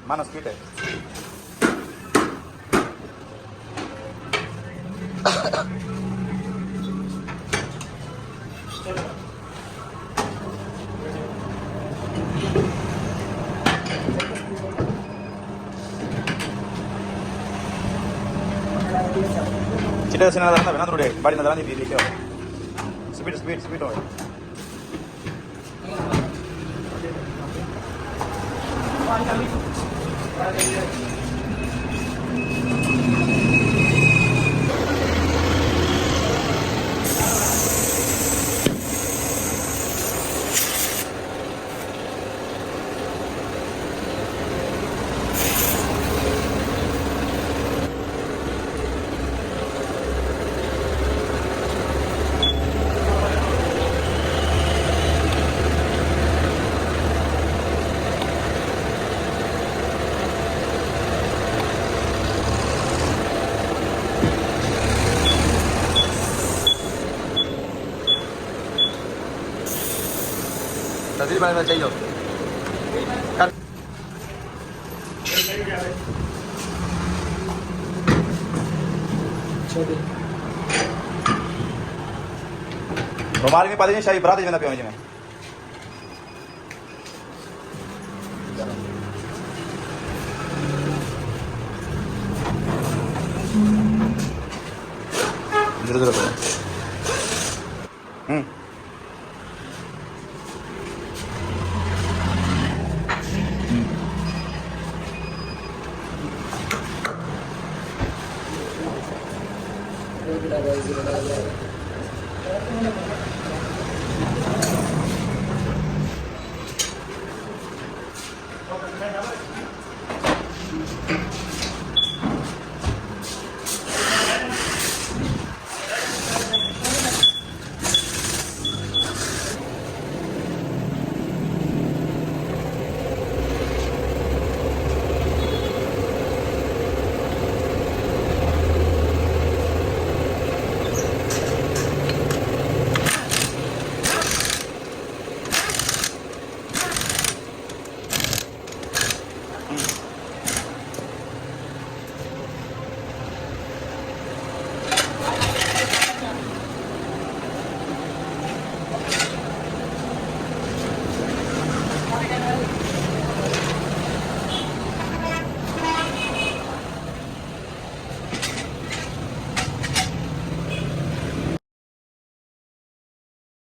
Mana spite. Cita sini ada apa? Nanti deh, bari nanti di lihat. Speed oh. Tadi mana baca itu? Kan. रुमाल में पता नहीं शाही बरात में पियो में धीरे धीरे करो